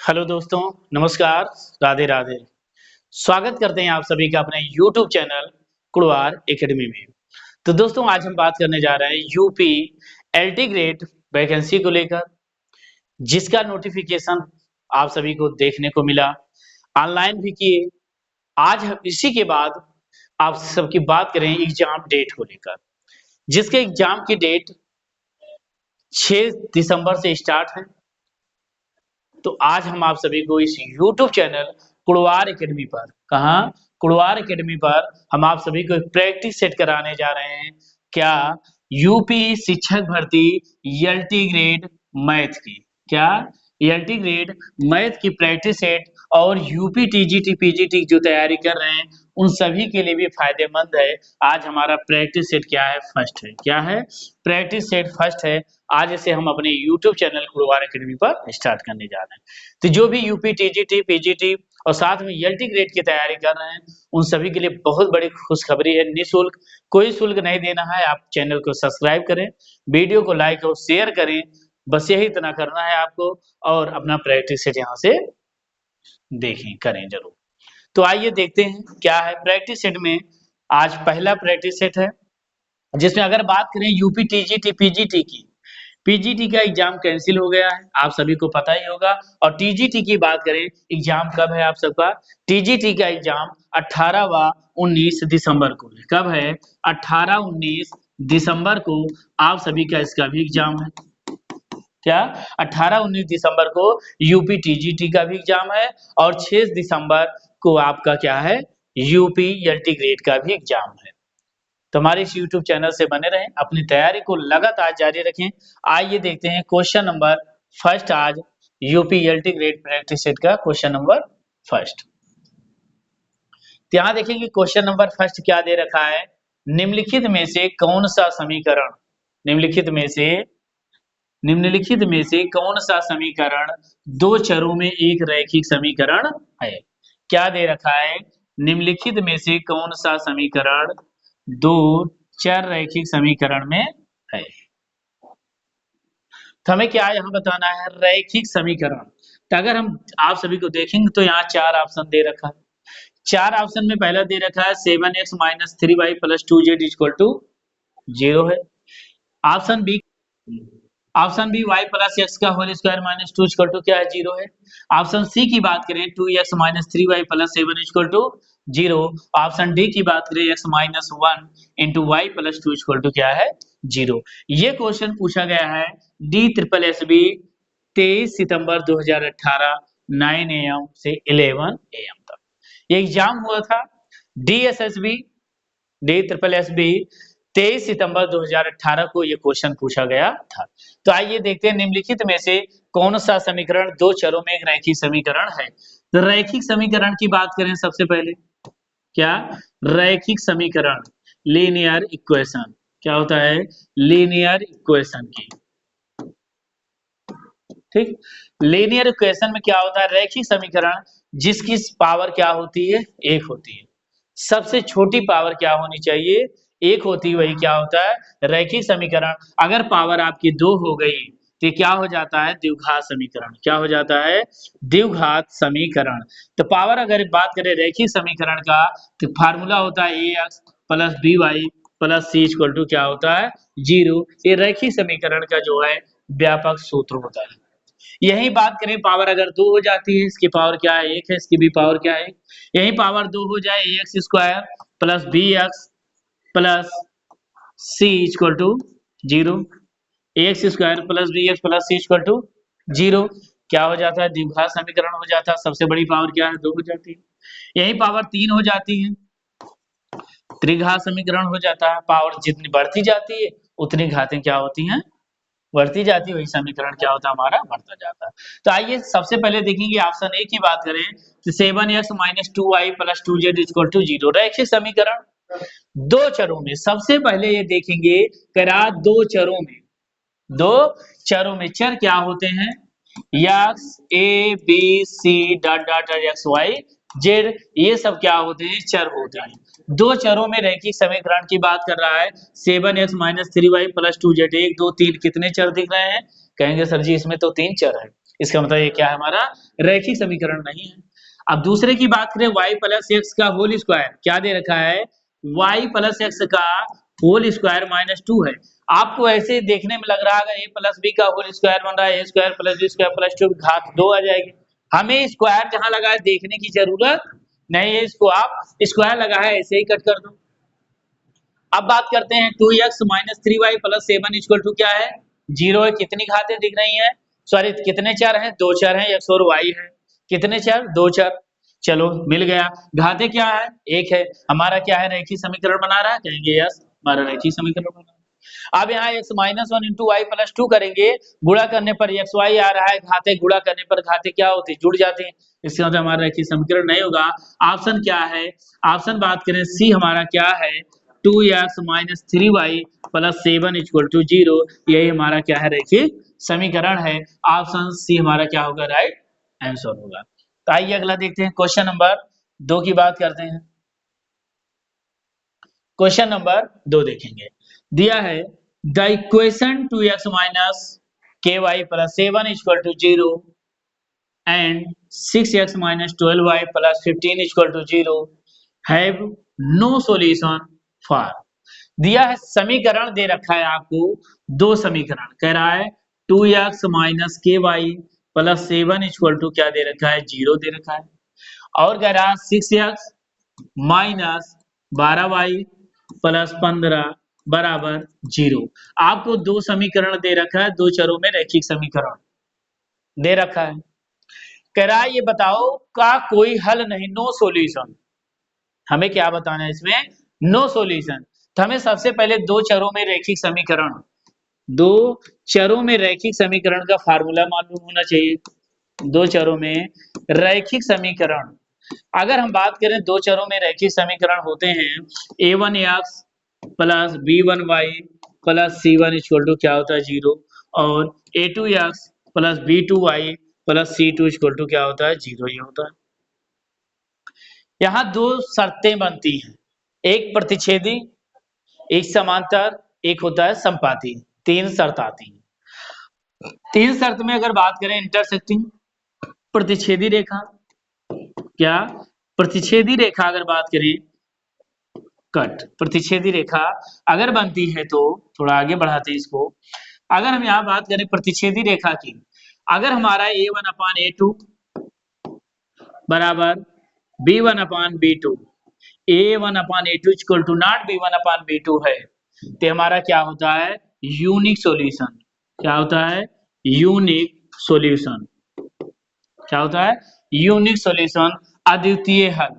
Hello दोस्तों, नमस्कार, राधे राधे। स्वागत करते हैं आप सभी का अपने यूट्यूब चैनल कुड़वार एकेडमी में। तो दोस्तों आज हम बात करने जा रहे हैं यूपी एलटी ग्रेड वैकेंसी को लेकर, जिसका नोटिफिकेशन आप सभी को देखने को मिला, ऑनलाइन भी किए। आज हम इसी के बाद आप सबकी बात करें एग्जाम डेट को लेकर, जिसके एग्जाम की डेट 6 दिसंबर से स्टार्ट है। तो आज हम आप सभी को इस YouTube चैनल कुड़वार एकेडमी पर, कहाँ कुड़वार एकेडमी पर हम आप सभी को एक प्रैक्टिस सेट कराने जा रहे हैं। क्या? यूपी शिक्षक भर्ती एलटी ग्रेड मैथ की, क्या एलटी ग्रेड मैथ की प्रैक्टिस सेट और यूपी टीजीटी पीजीटी जो तैयारी कर रहे हैं उन सभी के लिए भी फायदेमंद है। आज हमारा प्रैक्टिस सेट क्या है? फर्स्ट है। क्या है? प्रैक्टिस सेट फर्स्ट है। आज इसे हम अपने YouTube चैनल कुड़वार एकेडमी पर स्टार्ट करने जा रहे हैं। तो जो भी यूपी टीजीटी पीजीटी और साथ में एलटी ग्रेड की तैयारी कर रहे हैं उन सभी के लिए बहुत बड़ी खुशखबरी है। निःशुल्क, कोई शुल्क नहीं देना है। आप चैनल को सब्सक्राइब करें, वीडियो को लाइक और शेयर करें, बस यही इतना करना है आपको, और अपना प्रैक्टिस सेट यहाँ से देखें, करें जरूर। तो आइए देखते हैं क्या है प्रैक्टिस सेट में। आज पहला प्रैक्टिस सेट है, जिसमें अगर बात करें यूपी टीजीटी पीजीटी की, पीजीटी का एग्जाम कैंसिल हो गया है, आप सभी को पता ही होगा। और टीजीटी की बात करें, एग्जाम कब है आप सबका? टीजीटी का एग्जाम 18 व 19 दिसंबर को है। कब है? 18-19 दिसंबर को आप सभी का इसका भी एग्जाम है। क्या? 18-19 दिसंबर को यूपी टीजीटी का भी एग्जाम है और 6 दिसंबर को आपका क्या है? यूपी एलटी ग्रेड का भी एग्जाम है। तो हमारे इस YouTube चैनल से बने रहें, अपनी तैयारी को लगातार जारी रखें। आइए देखते हैं क्वेश्चन नंबर फर्स्ट, आज UP LT grade practice set का क्वेश्चन नंबर फर्स्ट। तो यहाँ देखेंगे क्वेश्चन नंबर फर्स्ट क्या दे रखा है। निम्नलिखित में से कौन सा समीकरण, निम्नलिखित में से कौन सा समीकरण दो चरों में एक रैखिक समीकरण है? क्या दे रखा है? निम्नलिखित में से कौन सा समीकरण दो चर रैखिक समीकरण में है? तो हमें क्या यहाँ बताना है? रैखिक समीकरण। तो अगर हम आप सभी को देखेंगे तो यहाँ चार ऑप्शन दे रखा है। चार ऑप्शन में पहला दे रखा है 7x - 3y + 2z = 0 है। ऑप्शन बी y + x का होल स्क्वायर - 2 = क्या है? 0 है। ऑप्शन सी की बात करें 2x - 3y + 7 = 0। ऑप्शन डी की बात करें x - 1 × y + 2 = क्या है? 0। ये क्वेश्चन पूछा गया है DSSB 23 सितंबर 2018 9 AM से 11 AM तक। ये एग्जाम हुआ था DSSB 23 सितंबर 2018 को ये क्वेश्चन पूछा गया था। तो आइए देखते हैं निम्नलिखित में से कौन सा समीकरण दो चरों में एक रैखिक समीकरण है। तो रैखिक समीकरण की बात करें सबसे पहले, क्या? रैखिक समीकरण, लीनियर इक्वेशन। क्या होता है? लीनियर इक्वेशन की, ठीक। लीनियर इक्वेशन में क्या होता है? रैखिक समीकरण जिसकी पावर क्या होती है? एक होती है। सबसे छोटी पावर क्या होनी चाहिए? एक होती है, वही क्या होता है? रैखिक समीकरण। अगर पावर आपकी दो हो गई तो क्या हो जाता है? द्विघात समीकरण। क्या हो जाता है? द्विघात समीकरण। तो पावर अगर बात करें रैखिक समीकरण का तो फार्मूला होता है ax + by + c = क्या होता है? 0। ये रैखिक समीकरण का जो है व्यापक सूत्र होता है। यही बात करें पावर अगर दो हो जाती है, इसकी पावर क्या है? एक है, इसकी भी पावर क्या है? यही पावर दो हो जाए ax² + bx + c = 0। ax² + bx + c = 0। क्या हो जाता है? द्विघात समीकरण हो जाता है। सबसे बड़ी पावर क्या है? दो हो जाती है। यही पावर तीन हो जाती है, त्रिघात समीकरण हो जाता है। पावर जितनी बढ़ती जाती है उतनी घातें क्या होती हैं? बढ़ती जाती है। वही समीकरण क्या होता है? हमारा बढ़ता जाता है। तो आइए सबसे पहले देखेंगे ऑप्शन ए की बात करें तो 7x - 2y + 2z = 0 रैखिक समीकरण दो चरों में। सबसे पहले ये देखेंगे करा दो चरों में चर क्या होते हैं? x a b c ... x y z, ये सब क्या होते हैं? चर होते हैं। दो चरों में रैखिक समीकरण की बात कर रहा है। 7x - 3y + 2z 1 2 3 कितने चर दिख रहे हैं? कहेंगे सर जी इसमें तो तीन चर है। इसका मतलब ये क्या है, हमारा रैखिक समीकरण नहीं है। अब दूसरे की बात करें, y प्लस एक्स का होल स्क्वायर क्या दे रखा है, y प्लस एक्स का होल स्क्वायर माइनस 2 है। आपको ऐसे देखने में लग रहा है अगर a प्लस बी का होल स्क्वायर बन रहा है, a square plus B square plus 2 घात 2 आ जाएगी। हमें स्क्वायर जहां लगा है देखने की जरूरत नहीं है, इसको आप स्क्वायर लगा है ऐसे ही कट कर दो। अब बात करते हैं 2x minus 3y plus 7 equal to क्या है, 0 है। कितनी घातें दिख रही हैं, सॉरी कितने चर हैं, 2 चर हैं, x और y है। कितने चर, 2 चर। चलो मिल गया। घातें क्या है, 1 है। हमारा क्या है, रेखीय समीकरण बना रहा है, कहेंगे यस हमारा रेखीय समीकरण बना रहा है। अब यहाँ x minus 1 into Y plus 2 करेंगे, गुणा करने पर एक्स वाई आ रहा है, घाते गुणा करने पर घाते क्या होती है, जुड़ जाती है। इसके मतलब हमारा रेखीय समीकरण नहीं होगा। ऑप्शन क्या है, ऑप्शन बात करें सी हमारा क्या है, 2x minus 3y plus 7 equal to 0, यही हमारा क्या है, रेखीय समीकरण है। ऑप्शन सी हमारा क्या होगा, राइट आंसर होगा। तो आइए अगला देखते हैं, क्वेश्चन नंबर 2 की बात करते हैं। क्वेश्चन नंबर 2 देखेंगे, दिया है the equation 2x minus ky plus 7 equal to 0 and 6x minus 12y plus 15 equal to 0 have no solution for। दिया है समीकरण दे रखा है आपको, दो समीकरण कह रहा है 2x माइनस के वाई प्लस 7 इक्वल टू क्या दे रखा है, 0 दे रखा है। और कह रहा है 6x माइनस 12y प्लस 15 बराबर 0। आपको दो समीकरण दे रखा है, दो चरों में रैखिक समीकरण दे रखा है। कह रहा है ये बताओ का कोई हल नहीं, नो सॉल्यूशन। हमें क्या बताना है इसमें, नो सॉल्यूशन। तो हमें सबसे पहले दो चरों में रैखिक समीकरण, दो चरों में रैखिक समीकरण का फार्मूला मालूम होना चाहिए। दो चरों में रैखिक समीकरण, अगर हम बात करें दो चरों में रैखिक समीकरण होते हैं, a1x plus b1y plus c1 equal to क्या होता है, 0, और a2x plus b2y plus c2 equal to क्या होता है, 0 ही होता है। यहाँ दो शर्तें बनती हैं, एक प्रतिच्छेदी, एक समांतर, एक होता है संपाती। तीन शर्त आती हैं। तीन शर्त में अगर बात करें, इंटरसेक्टिंग प्रतिच्छेदी रेखा, क्या प्रतिच्छेदी रेखा अगर बात करें, कट प्रतिच्छेदी रेखा अगर बनती है तो, थोड़ा आगे बढ़ाते हैं इसको। अगर हम यहाँ बात करें प्रतिच्छेदी रेखा की, अगर हमारा a1 अपान a2 बराबर b1 अपान b2, a1 अपान a2 equal to not b1 अपान b2 है, तो हमारा क्या होता है, यूनिक सॉल्यूशन। क्या होता है, यूनिक सॉल्यूशन। क्या होता है, यूनिक सॉल्यूशन, अद्वितीय हल।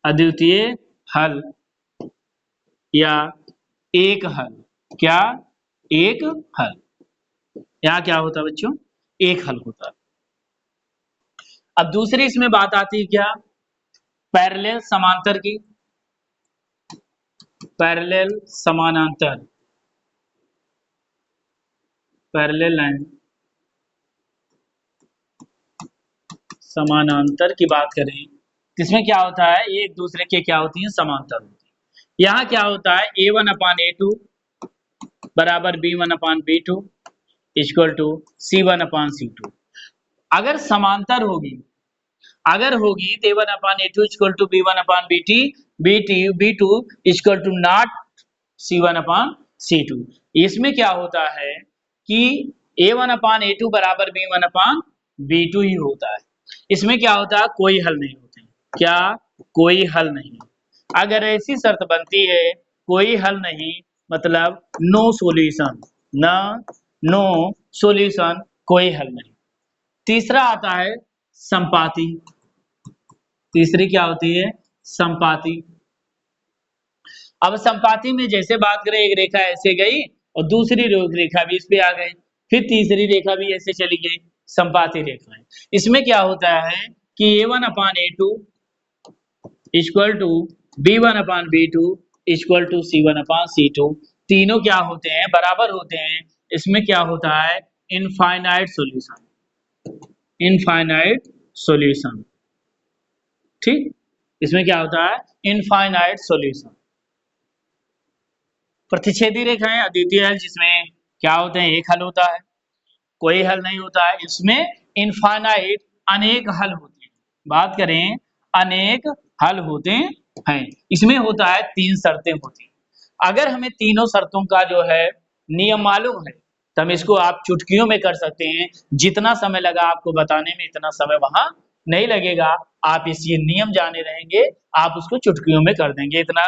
अद्वितीय हल या एक हल, क्या एक हल। यहाँ क्या होता है बच्चों, एक हल होता है। अब दूसरी इसमें बात आती है क्या, पैरेलल समांतर की, पैरेलल समानांतर, पैरेलल एंड समानांतर की बात करें, इसमें क्या होता है, ये एक दूसरे के क्या होती हैं, समांतर होती है। यहाँ क्या होता है, a1 अपान a2 बराबर b1 अपान b2 इक्वल टू c1 अपान c2। अगर समांतर होगी, अगर होगी तो a1 अपान a2 इक्वल टू b1 अपान b2 equal to not c1 अपान c2। इसमें क्या होता है कि a1 अपान a2 बराबर b1 अपान b2 ही होता है। इसमें क्या होता है, कोई हल नहीं होते, क्या कोई हल नहीं। अगर ऐसी शर्त बनती है कोई हल नहीं, मतलब नो सॉल्यूशन, ना नो सॉल्यूशन, कोई हल नहीं। तीसरा आता है संपाती। तीसरी क्या होती है, संपाती। अब संपाती में जैसे बात करें, एक रेखा ऐसे गई और दूसरी रेखा भी इस पे आ गई, फिर तीसरी रेखा भी ऐसे चली गई, संपाती रेखा है। इसमें क्या होता है कि a1 अपान a2 इक्वल टू b1 अपान b2 इक्वल टू c1 अपान c2, तीनों क्या होते हैं, बराबर होते हैं। इसमें क्या होता है, इनफाइनाइट सॉल्यूशन, इनफाइनाइट सॉल्यूशन। ठीक, इसमें क्या होता है, इनफाइनाइट सॉल्यूशन। प्रतिच्छेदी रेखाएं अद्वितीय हल, जिसमें क्या होते हैं, एक हल होता है। कोई हल नहीं होता है, इसमें इनफाइनाइट अनेक हल होते हैं। बात करें अनेक हल होते हैं, इसमें होता है 3 शर्तें होती हैं। अगर हमें तीनों शर्तों का जो है नियम मालूम है तो हम इसको आप चुटकियों में कर सकते हैं। जितना समय लगा आपको बताने में इतना समय वहां नहीं लगेगा। आप इस ये नियम जाने रहेंगे, आप उसको चुटकियों में कर देंगे, इतना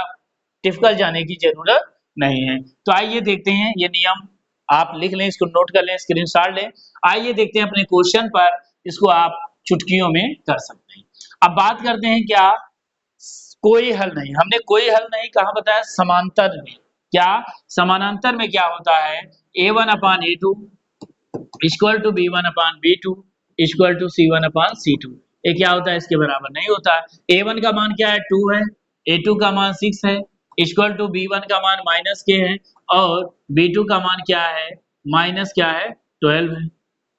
डिफिकल्ट जाने की जरूरत नहीं है। तो आइए देखते हैं ये नियम, आप लिख लें, इसको नोट कर लें, स्क्रीनशॉट लें। आइए देखते हैं अपने क्वेश्चन पर, इसको आप चुटकियों में कर सकते हैं। अब बात करते हैं क्या कोई हल नहीं, हमने कोई हल नहीं कहा बताया, समांतर में। क्या समानांतर में क्या होता है, a1 अपान a2 इक्वल टू b1 अपान b2 इक्वल टू c1 अपान c2। ये क्या होता है, इसके बराबर नहीं होता है। a1 का मान क्या है 2 है, a2 का मान 6 है, इक्वल टू b1 का मान माइनस के है और b2 का मान क्या है माइनस क्या है 12 है।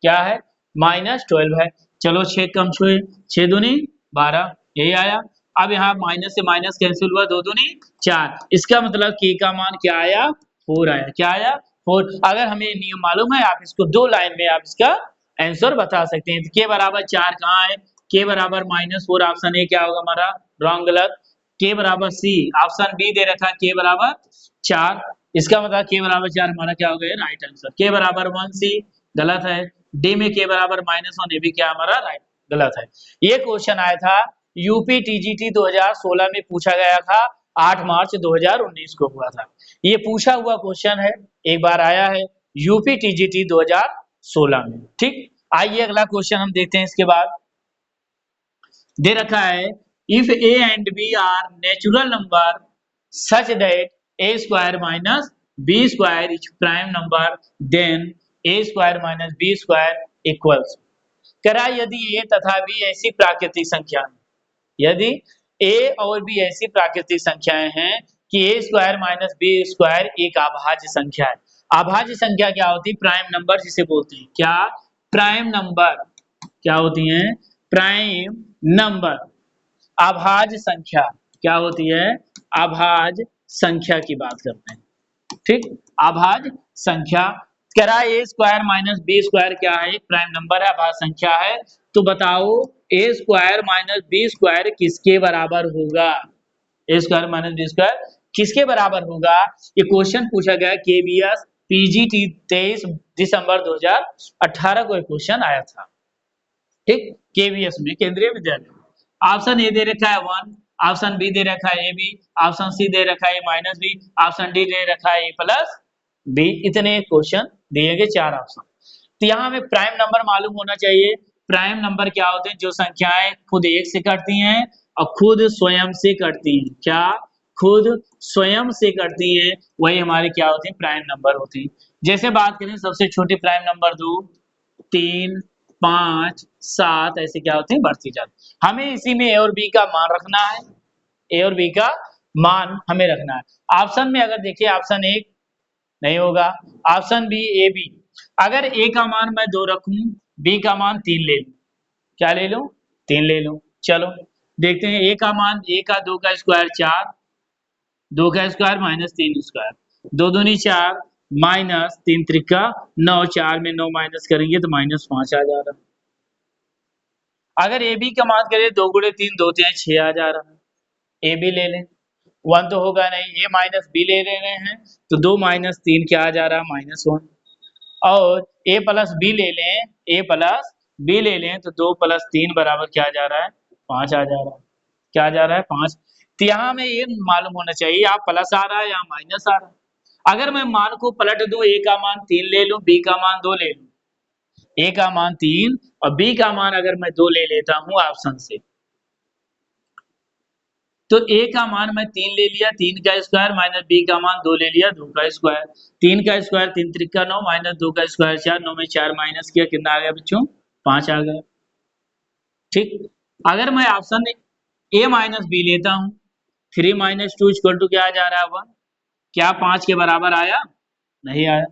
क्या है माइनस 12 है। चलो 6 कम छुए, 6 दूनी 12, यही आया। अब यहाँ माइनस से माइनस कैंसिल हुआ, 2 दूनी 4, इसका मतलब k का मान क्या आया 4 आया। क्या आया 4। अगर हमें नियम मालूम है आप इसको 2 लाइन में आप इसका आंसर बता सकते हैं। k बराबर 4 कहाँ है, k बराबर -4, ऑप्शन ए क्या होगा हमारा, रॉन्ग गलत। k बराबर c, ऑप्शन बी दे रखा है k बराबर 4, इसका मतलब k बराबर 4 हमारा क्या हो गया राइट आंसर। k बराबर 1c गलत है, डी में k बराबर -1 ये भी क्या हमारा राइट गलत है। ये क्वेश्चन आया था यूपी टीजीटी 2016 में पूछा गया था, 8 मार्च 2019 को हुआ था। ये पूछा हुआ क्वेश्चन है, एक बार आया है यूपी टीजीटी 2016 में। ठीक, आइए अगला क्वेश्चन हम देखते हैं। इसके बाद दे रखा है if A and B are natural number such that A square minus B square is prime number then A square minus B square equals. करा यदि ए तथा बी ऐसी प्राकृतिक संख्या, यदि ए और बी ऐसी प्राकृतिक संख्याएं हैं कि ए स्क्वायर माइनस बी स्क्वायर एक अभाज्य संख्या है। अभाज्य संख्या क्या होती है, प्राइम नंबर जिसे बोलते हैं। क्या प्राइम नंबर क्या होती हैं, प्राइम नंबर। अभाज्य संख्या क्या होती है, अभाज्य संख्या की बात करते हैं। ठीक, अभाज्य संख्या। करा ए स्क्वायर माइनस बी स्क्वायर क्या है, एक प्राइम नंबर है, अभाज्य संख्या है। तो बताओ ए स्क्वायर माइनस बी स्क्वायर किसके बराबर होगा, ए स्क्वायर माइनस बी स्क्वायर किसके बराबर होगा। ये क्वेश्चन पूछा गया केबीएस पीजीटी 23 दिसंबर 2018 को एक क्वेश्चन आया था। ठीक, केबीएस में, केंद्रीय विद्यालय। ऑप्शन ए दे रखा है 1, ऑप्शन बी दे रखा है ए बी, ऑप्शन सी दे रखा है माइनस बी, ऑप्शन डी दे रखा है ए प्लस बी। इतने क्वेश्चन दिए गए, 4 ऑप्शन। तो यहाँ हमें प्राइम नंबर मालूम होना चाहिए। प्राइम नंबर क्या होते हैं, जो संख्याएं खुद 1 से कटती हैं और खुद स्वयं से कटती हैं। क्या खुद स्वयं से करती है, वही हमारे क्या होती है प्राइम नंबर होती है। जैसे बात करें सबसे छोटी प्राइम नंबर 2, 3, 5, 7 ऐसे क्या होते हैं बढ़ती जाती। हमें इसी में ए और बी का मान रखना है, ए और बी का मान हमें रखना है। ऑप्शन में अगर देखिए ऑप्शन 1 नहीं होगा, ऑप्शन बी ए बी। अगर ए का मान मैं 2 रखूं, बी का मान 3 ले लूं, क्या ले लूं 3 ले लूं। चलो देखते हैं ए का मान, ए का 2 का स्क्वायर 4, 2 का स्क्वायर माइनस 3 स्क्वायर, 2 दूनी 4 माइनस 3 त्रिका 9, 4 में 9 माइनस करेंगे तो -5 आ जा रहा है। अगर ए बी का मान करें 2 गुणे 3 2 3 6 आ जा रहा है। ए बी ले लें, 1 तो होगा नहीं, ए माइनस बी ले रहे हैं तो 2 माइनस 3 क्या आ जा रहा है -1। और ए प्लस बी ले लें, ए प्लस बी ले लें तो 2 प्लस 3 बराबर क्या आ जा रहा है 5 आ जा रहा है। क्या आ जा रहा है 5। तो यहाँ हमें ये मालूम होना चाहिए या प्लस आ रहा है या माइनस आ रहा है। अगर मैं मान को पलट दूं, ए का मान 3 ले लूं, बी का मान 2 ले लूं, ए का मान 3 और बी का मान अगर मैं 2 ले लेता हूं ऑप्शन से, तो ए का मान मैं 3 ले लिया, 3 का स्क्वायर माइनस बी का मान 2 ले लिया, 2 का स्क्वायर, 3 का स्क्वायर 3 त्रिका 9 माइनस 2 का स्क्वायर 4, 9 में 4 माइनस किया कितना आ गया बच्चों 5 आ गया। ठीक, अगर मैं ऑप्शन ए माइनस बी लेता हूं, 3 माइनस 2 इक्वल टू क्या आ जा रहा है 1, क्या 5 के बराबर आया नहीं आया।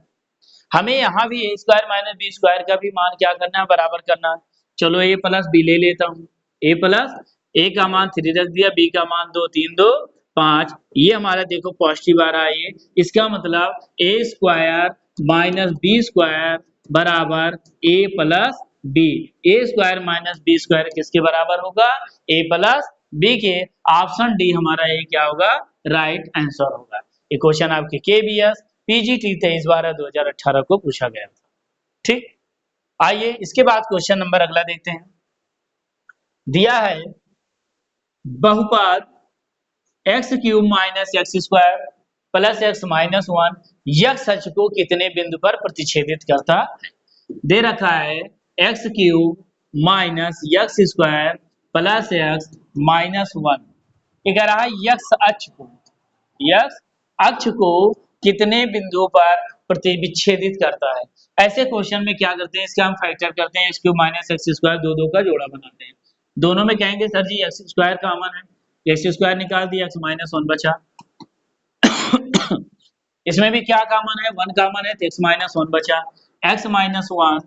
हमें यहाँ भी ए स्क्वायर माइनस बी स्क्वायर का भी मान क्या करना है बराबर करना है। चलो ए प्लस बी ले लेता हूँ, ए प्लस ए का मान 3 रख दिया, बी का मान 2, 3 2 5, ये हमारा देखो पॉजिटिव आ रहा है ये, इसका मतलब ए स्क्वायर माइनस बी स्क्वायर बराबर ए प्लस बी। ए स्क्वायर माइनस बी स्क्वायर किसके बराबर होगा? ए प्लस बी के। ऑप्शन डी हमारा ये क्या होगा? राइट आंसर होगा। ये क्वेश्चन आपके केबीएस पीजीटी 23/12/2018 को पूछा गया था। ठीक, आइए इसके बाद क्वेश्चन नंबर अगला देखते हैं। दिया है बहुपद x cube minus x square plus x minus one x अक्ष को कितने बिंदु पर प्रतिच्छेदित करता है? दे रखा है x cube minus x square plus x minus one. ये कह रहा है यक्स अक्ष को कितने बिंदुओं पर प्रतिविच्छेदित करता है। ऐसे क्वेश्चन में क्या करते हैं, इसका हम फैक्टर करते हैं, x cube minus x square दो दो का जोड़ा बनाते हैं। दोनों में कहेंगे सर जी एक्स स्क्वायर कॉमन है, एक्स स्क्वायर निकाल दिया, एक्स माइनस वन बचा। इसमें भी क्या कॉमन है? वन कॉमन है, तो एक्स माइनस वन बचा। एक्स माइनस वन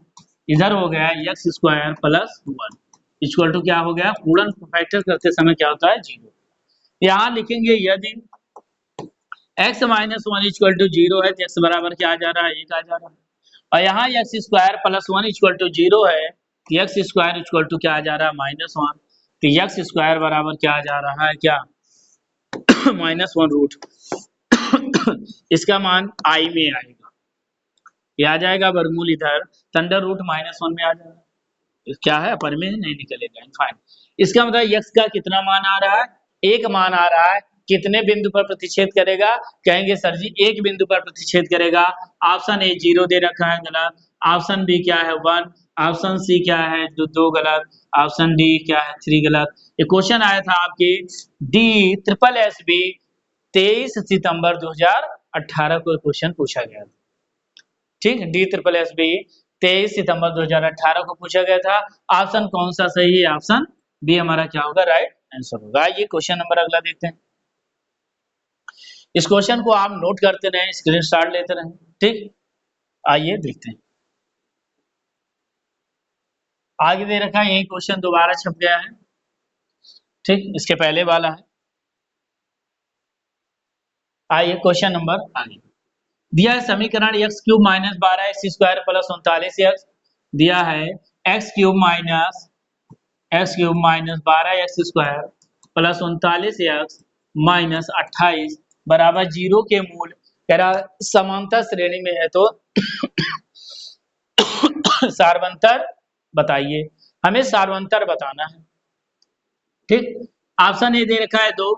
इधर हो गया X square plus one equal to क्या हो गया? पूर्ण फैक्टर करते समय क्या होता है? जीरो। यहाँ लिखेंगे यदि x minus one equal to zero है तो x बराबर क्या आ जा रहा है? एक आ जा रहा है। और यहाँ X square plus one equal to zero है तो एक्स स्क्वायर इक्वल टू क्या आ जा रहा है? Minus one. तो एक्स स्क्वायर बराबर क्या आ जा रहा है? क्या? Minus one root. इसका मान आई में आएगा, ये आ जाएगा वर्गमूल इधर, अंडर रूट माइनस वन में आ जाएगा। क्या है? अपर में नहीं निकलेगा। फाइन। इसका मतलब x का कितना मान आ रहा है? एक मान आ रहा है। कितने बिंदु पर प्रतिच्छेद करेगा? कहेंगे सर जी एक बिंदु पर प्रतिच्छेद करेगा। ऑप्शन ए जीरो दे रखा है, गलत। ऑप्शन बी क्या है? वन। ऑप्शन सी क्या है? दो गलत। ऑप्शन डी क्या है? थ्री गलत। ये क्वेश्चन आया था आपके डी ट्रिपल एस बी 23 सितंबर 2018 को क्वेश्चन पूछा गया था। ठीक, डी ट्रिपल एस बी 23 सितंबर 2018 को पूछा गया था। ऑप्शन कौन सा सही है? ऑप्शन बी हमारा क्या होगा? राइट आंसर होगा। ये क्वेश्चन नंबर अगला देखते हैं। इस क्वेश्चन को आप नोट करते रहें, स्क्रीनशॉट लेते रहें। ठीक, आइए देखते हैं। आगे दे रखा है, यही क्वेश्चन दोबारा छप गया है। ठीक, इसके पहले वाला है। आइए क्वेश्चन नंबर आगे दिया है समीकरण x cube minus 12 x square plus 39 x. दिया है x cube minus 12 x square plus 39 x minus 28 बराबर जीरो के मूल। कह रहा समांतर श्रेणी में है तो सार्वंतर बताइए। हमें सार्वंतर बताना है। ठीक, ऑप्शन ए दे रखा है 2,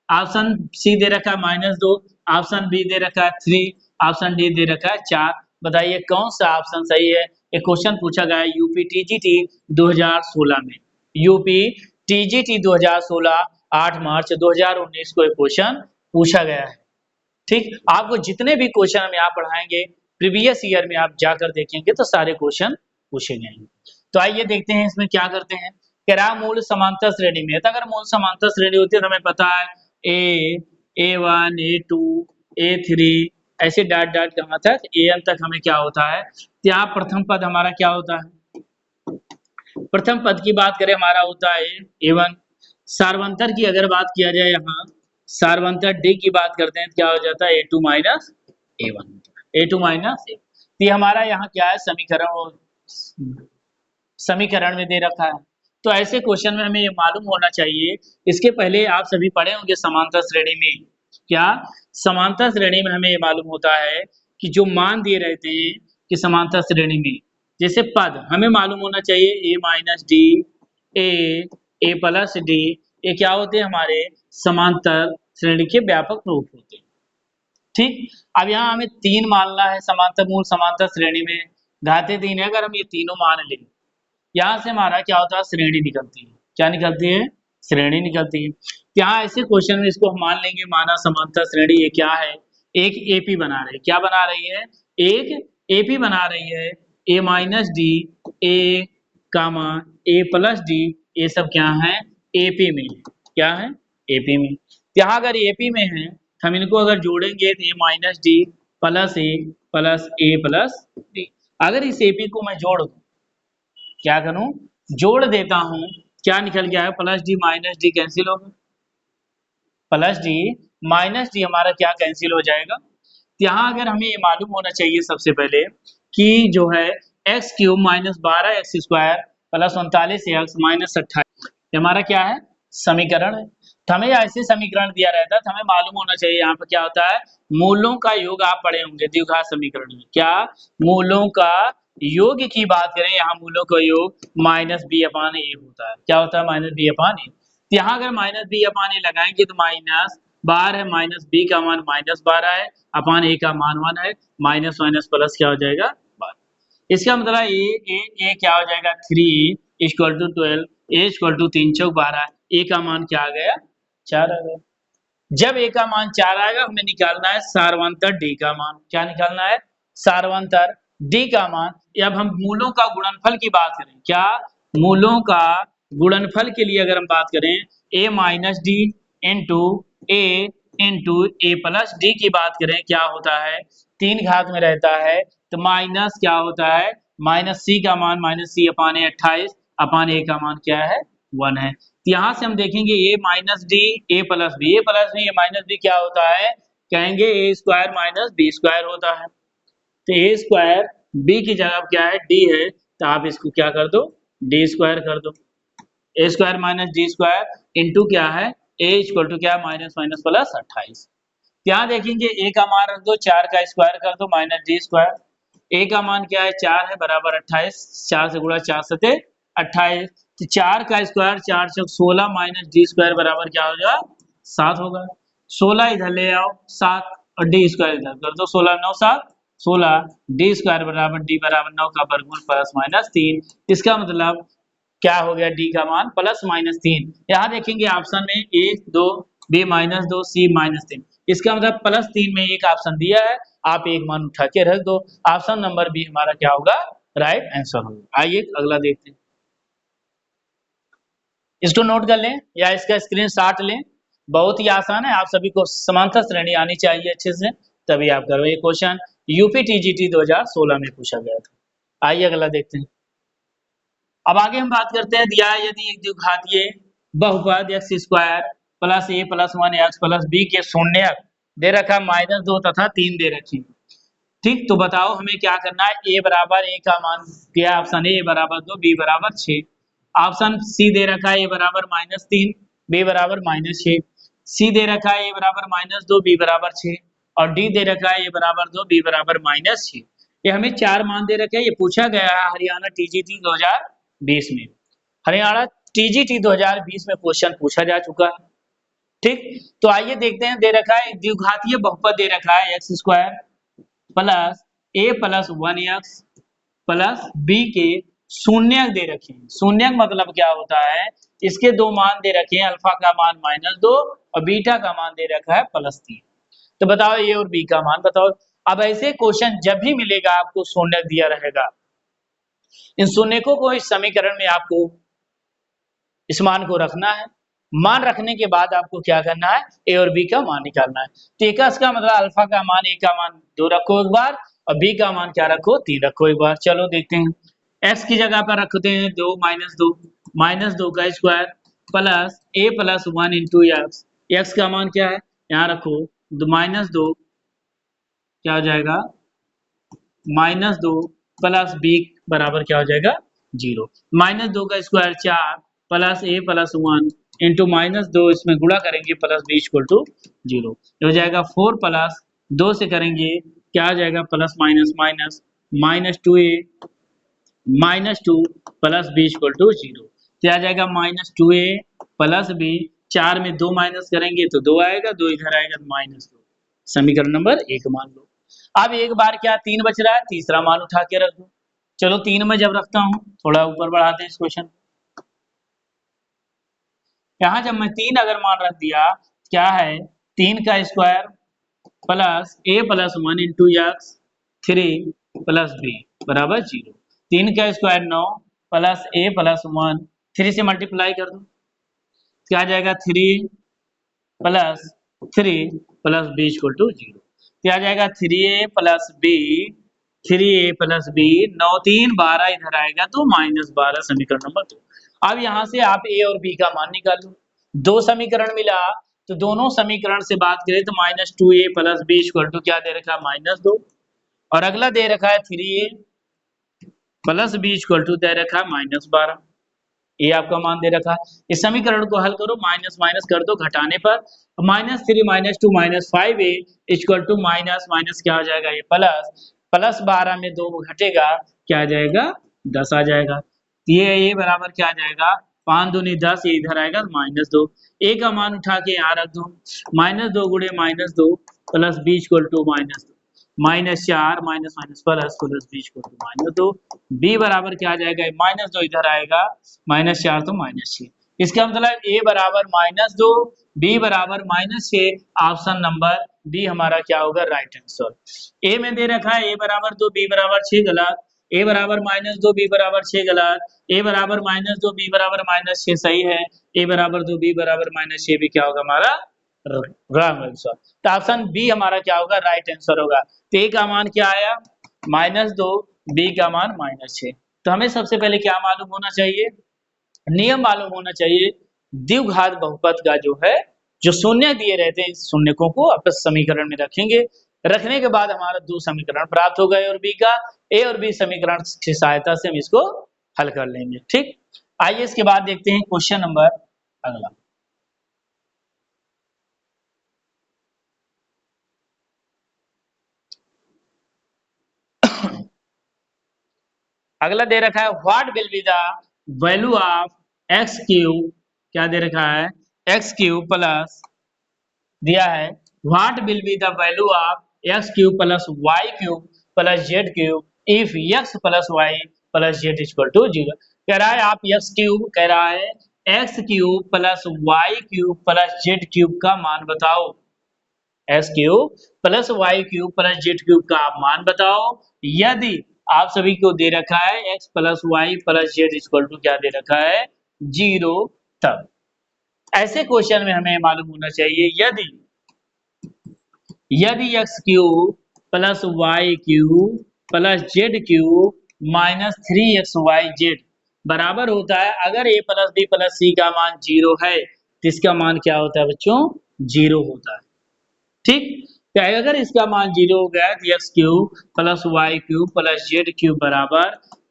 ऑप्शन सी दे रखा है -2, ऑप्शन बी दे रखा है 3, ऑप्शन डी दे रखा है 4। बताइए कौन सा ऑप्शन सही है? एक क्वेश्चन पूछा गया है यूपी टीजीटी 2016 में। यूपी टीजीटी 2016 8 मार्च 2019 को एक क्वेश्चन पूछा गया है। ठीक, आपको जितने भी क्वेश्चन हम यहाँ पढ़ाएंगे प्रीवियस ईयर में आप जाकर देखेंगे तो सारे क्वेश्चन पूछे गए। तो आइए देखते हैं इसमें क्या करते हैं। कह रहा मूल समांतर श्रेणी में है, तो अगर मूल समांतर श्रेणी होती है तो हमें पता है A1 A2 A3 ऐसे डॉट डॉट कहाँ तक AN तक हमें क्या होता है। यहाँ प्रथम पद हमारा क्या होता है? प्रथम पद की बात करें हमारा होता है A1। सार्वंतर की अगर बात किया जाए, यहाँ सार्वंतर डी की बात करते हैं तो क्या हो जाता है? A2 minus A1, A2 minus A। ये हमारा यहाँ क्या है? समीकरण में दे रखा है। तो ऐसे क्वेश्चन में हमें ये मालूम होना चाहिए। इसके पहले आप सभी पढ़े होंगे समांतर श्रेणी में। क्या समांतर श्रेणी में हमें ये मालूम होता है कि जो मान दिए रहते हैं कि समांतर श्रेणी में जैसे पद हमें मालूम होना चाहिए A minus D A plus D, ये क्या होते हैं? हमारे समांतर श्रेणी के व्यापक रूप होते हैं। ठीक, अब यहाँ हमें 3 मानना है समांतर मूल समांतर श्रेणी में, घाते 3 है। अगर हम ये तीनों मान लें यहाँ से हमारा क्या होता है? श्रेणी निकलती है। क्या निकलती है? श्रेणी निकलती है। यहाँ ऐसे क्वेश्चन में इसको हम मान लेंगे माना समांतर श्रेणी। ये क्या है? एक एपी बना रही है। क्या बना रही है? एक एपी बना रही है। A minus D A comma A plus D, ये सब क्या है? एपी में। क्या है? एपी में। यहाँ अगर एपी में है हम इनको अगर जोड़ेंगे तो ए minus D plus A plus D. अगर इस एपी को मैं जोड़ दूं, क्या करूं? जोड़ देता हूं, क्या निकल गया है? Plus D minus D cancel होगा, प्लस डी माइनस डी हमारा क्या कैंसिल हो जाएगा। यहाँ अगर हमें ये मालूम होना चाहिए सबसे पहले कि जो है x cube minus 12x² plus 39x minus 28, ये हमारा क्या है, समीकरण है। तो हमें ऐसे समीकरण दिया रहता है तो हमें मालूम होना चाहिए यहाँ पर क्या होता है, मूलों का योग आप पढ़े होंगे द्विघात समीकरण में, क्या मूलों का योग की बात करें, यहाँ मूलों का योग माइनस बी अपान ए होता है। क्या होता है, माइनस बी अपान ए। यहाँ अगर माइनस बी अपान ए लगाएंगे तो माइनस 12 है, माइनस बी का मान माइनस 12 है, अपान ए का मान 1 है, माइनस माइनस प्लस क्या हो जाएगा 12। इसका मतलब ए क्या हो जाएगा 3 equal to 12, A equal to 3 चौक 12, ए का मान क्या आ गया 4 आ गया। जब ए का मान 4 आएगा हमें निकालना है सारवंतर डी का मान। क्या निकालना है, सारवंतर डी का मान। अब हम मूलों का गुणनफल की बात करें, क्या मूलों का गुणनफल के लिए अगर हम बात करें ए माइनस डी इंटू ए इंटू ए प्लस डी की बात करें, क्या होता है 3 घात में रहता है तो माइनस क्या होता है, माइनस सी का मान माइनस सी अपान ए 28 अपान ए का मान क्या है 1 है। तो यहाँ से हम देखेंगे A minus D A plus B, A plus B A minus B क्या होता है, कहेंगे A square minus B square होता है। तो ए स्क्वायर बी की जगह क्या है डी है, तो आप इसको क्या कर दो डी स्क्वायर कर दो, A square minus D square into क्या है ए इक्वल टू क्या माइनस माइनस प्लस 28। यहाँ देखेंगे ए का मान रख दो 4 का स्क्वायर कर दो माइनस डी स्क्वायर, ए का मान क्या है 4 है बराबर 28, 4 से गुणा 4 सते 28, तो 4 का स्क्वायर 4 चौक 16 माइनस डी स्क्वायर बराबर क्या होगा 7 होगा। 16 इधर ले आओ 7 और डी स्क्वायर इधर कर दो, 16 9 7 16, डी स्क्वायर बराबर डी बराबर 9 का वर्गमूल प्लस माइनस 3। इसका मतलब क्या हो गया डी का मान प्लस माइनस 3। यहाँ देखेंगे ऑप्शन में ए 2 बी माइनस 2 सी माइनस 3, इसका मतलब प्लस 3 में एक ऑप्शन दिया है, आप एक मान उठा के रख दो, ऑप्शन नंबर बी हमारा क्या होगा राइट आंसर होगा। आइए अगला देखते हैं, इसको नोट कर लें या इसका स्क्रीनशॉट लें, बहुत ही आसान है, आप सभी को समांतर श्रेणी आनी चाहिए अच्छे से तभी आप करो। ये क्वेश्चन यूपी टीजीटी 2016 में पूछा गया था। आइए अगला देखते हैं। अब आगे हम बात करते हैं, दिया है यदि एक द्विघातीय बहुपद x square plus A plus 1 x plus B के शून्यक दे रखा माइनस 2 तथा 3 दे रखी, ठीक, तो बताओ हमें क्या करना है, ए बराबर ए का मान दिया ऑप्शन ए बराबर 2 बी बराबर 6, ऑप्शन सी दे रखा है ए बराबर माइनस 3 बी बराबर माइनस 6, सी दे रखा है ए बराबर माइनस 2 बी बराबर 6 और डी दे रखा है ए बराबर 2 बी बराबर माइनस 6। ये हमें 4 मान दे रखे हैं, ये पूछा गया है हरियाणा टीजीटी 2020 में, हरियाणा टीजीटी 2020 में क्वेश्चन पूछा जा चुका है, ठीक। तो आइए देखते हैं, दे रखा है द्विघातीय बहुपद दे रखा है x square plus A plus 1 x plus B के शून्यक दे रखे हैं। शून्यक मतलब क्या होता है, इसके दो मान दे रखे हैं, अल्फा का मान -2 और बीटा का मान दे रखा है +3। तो बताओ ए और बी का मान बताओ। अब ऐसे क्वेश्चन जब भी मिलेगा आपको शून्यक दिया रहेगा, इन शून्यकों को इस समीकरण में आपको इस मान को रखना है, मान रखने के बाद आपको क्या करना है ए और बी का मान निकालना है। तो एकस का मतलब अल्फा का मान ए का मान 2 रखो एक बार और बी का मान क्या रखो 3 रखो एक बार। चलो देखते हैं, एक्स की जगह पर रखते हैं 2 माइनस 2 का square plus A plus 1 into x, x का मान क्या है यहाँ रखो -2 क्या हो जाएगा -2 प्लस बी बराबर क्या हो जाएगा 0, -2 का square 4 plus A plus 1 into -2 इसमें गुणा करेंगे प्लस बी इक्वल टू 0, हो जाएगा 4 प्लस 2 से करेंगे क्या आ जाएगा plus minus minus -2a -2 plus B equal to 0, क्या आ जाएगा -2a प्लस बी, 4 में 2 माइनस करेंगे तो 2 आएगा, 2 इधर आएगा -2, समीकरण नंबर 1 मान लो। अब एक बार क्या 3 बच रहा है, तीसरा मान उठा के रख दो। चलो 3 में जब रखता हूं थोड़ा ऊपर बढ़ाते हैं इस क्वेश्चन, यहाँ जब मैं 3 अगर मान रख दिया क्या है 3 का square plus A plus 1 into X 3 plus B बराबर 0, 3 का स्क्वायर 9 प्लस ए प्लस 1 3 से मल्टीप्लाई कर दो क्या आ जाएगा 3 प्लस बी इक्वल टू 0, क्या आ जाएगा 3a प्लस बी 9 3 12 इधर आएगा तो -12 समीकरण नंबर 2। अब यहाँ से आप ए और बी का मान निकाल लो, दो समीकरण मिला तो दोनों समीकरण से बात करें तो -2a plus B equal to क्या दे रखा है -2 और अगला दे रखा है 3a plus B equal to दे रखा -12, ये आपका मान दे रखा। इस समीकरण को हल करो, माइनस माइनस कर दो घटाने पर, -3 -2 -5a equal to minus minus क्या हो जाएगा ये प्लस, प्लस 12 में 2 घटेगा क्या आ जाएगा 10 आ जाएगा। ये बराबर क्या आ जाएगा 5 दूनी 10, ये इधर आएगा -2, a का मान उठा के यहाँ रख दो, -2 गुणे -2 plus B equal to -4 minus minus plus plus B equal to -2, b बराबर क्या आ जाएगा -2 इधर आएगा -4 तो -6, इसका मतलब a बराबर -2 b बराबर -6, ऑप्शन नंबर डी हमारा क्या होगा राइट आंसर। a में दे रखा है a बराबर 2 b बराबर 6 गलत, a बराबर -2 b बराबर 6 गलत, a बराबर -2 b बराबर -6 सही है, a बराबर 2 b बराबर -6 भी क्या होगा हमारा रॉन्ग आंसर। तो ऑप्शन बी हमारा क्या होगा राइट आंसर होगा। तो a का मान क्या आया -2, b का मान -6। तो हमें सबसे पहले क्या मालूम होना चाहिए, नियम मालूम होना चाहिए, द्विघात बहुपद का जो है जो शून्य दिए रहते हैं शून्यकों को आपस समीकरण में रखेंगे, रखने के बाद हमारा दो समीकरण प्राप्त हो गए और बी का, ए और बी समीकरण की सहायता से हम इसको हल कर लेंगे। ठीक, आइए इसके बाद देखते हैं क्वेश्चन नंबर अगला। अगला दे रखा है what will be the value of x cube, क्या दे रखा है एक्स क्यूब प्लस दिया है what will be the value of x cube plus y cube plus z cube if x plus y plus z equal to 0। कह रहा है आप एक्स क्यूब, कह रहा है x cube plus y cube plus z cube का मान बताओ, x cube plus y cube plus z cube का आप मान बताओ यदि आप सभी को दे रखा है x plus y plus z equal to क्या दे रखा है 0। तब ऐसे क्वेश्चन में हमें मालूम होना चाहिए यदि x cube plus y cube plus z cube minus 3x y z बराबर होता है, अगर a plus b plus c का मान 0 है तो इसका मान क्या होता है बच्चों 0 होता है। ठीक, तो अगर इसका मान 0 हो गया तो x cube plus y cube plus z cube बराबर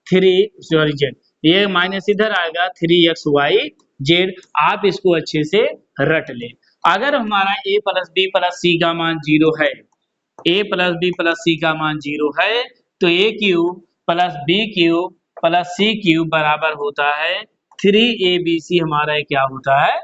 3 जेड, ये माइनस इधर आएगा 3x वाई जेड, आप इसको अच्छे से रट ले। अगर हमारा a plus b plus c का मान 0 है, a plus b plus c का मान 0 है तो a cube plus b cube plus c cube बराबर होता है 3abc, हमारा क्या होता है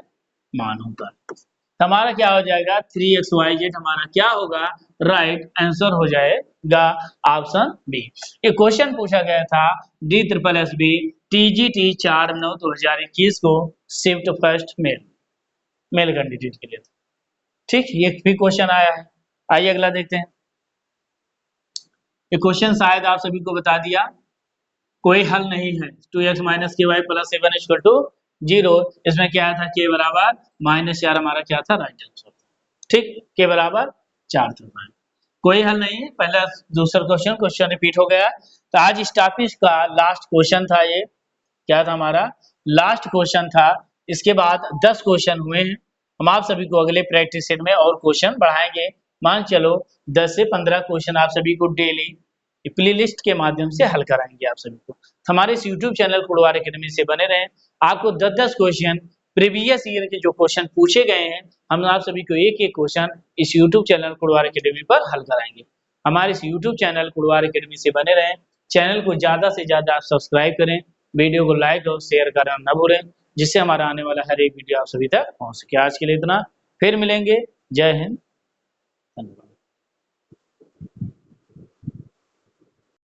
मान होता है। हमारा क्या हो जाएगा 3xyz हमारा क्या होगा राइट आंसर हो जाएगा ऑप्शन बी। ये क्वेश्चन पूछा गया था D triple S B TGT 4/9/2021 को शिफ्ट फर्स्ट मेल कैंडिडेट के लिए। ठीक, ये भी क्वेश्चन आया है। आइए अगला देखते हैं। ये क्वेश्चन शायद आप सभी को बता दिया, कोई हल नहीं है। 2x माइनस के वाई प्लस 7 इक्वल टू 0, इसमें क्या था के बराबर -4 हमारा क्या था राइट आंसर। ठीक, के बराबर 4 था, कोई हल नहीं है। पहला दूसरा क्वेश्चन रिपीट हो गया। तो आज इस टॉपिक का लास्ट क्वेश्चन था, ये क्या था हमारा लास्ट क्वेश्चन था। इसके बाद 10 क्वेश्चन हुए हैं। हम आप सभी को अगले प्रैक्टिस सेट में और क्वेश्चन बढ़ाएंगे, मान चलो 10 से 15 क्वेश्चन आप सभी को डेली प्ले लिस्ट के माध्यम से हल कराएंगे आप सभी को। हमारे इस यूट्यूब चैनल कुड़वार एकेडमी से बने रहें, आपको 10-10 क्वेश्चन प्रीवियस ईयर के जो क्वेश्चन पूछे गए हैं हम आप सभी को एक एक क्वेश्चन इस यूट्यूब चैनल कुड़वार एकेडमी पर हल कराएंगे। हमारे इस यूट्यूब चैनल कुड़वार एकेडमी से बने रहें, चैनल को ज्यादा से ज्यादा आप सब्सक्राइब करें, वीडियो को लाइक और शेयर करना न भूलें, जिससे हमारा आने वाला हर एक वीडियो आप सभी तक पहुंच सके। आज के लिए इतना, फिर मिलेंगे। जय हिंद, धन्यवाद।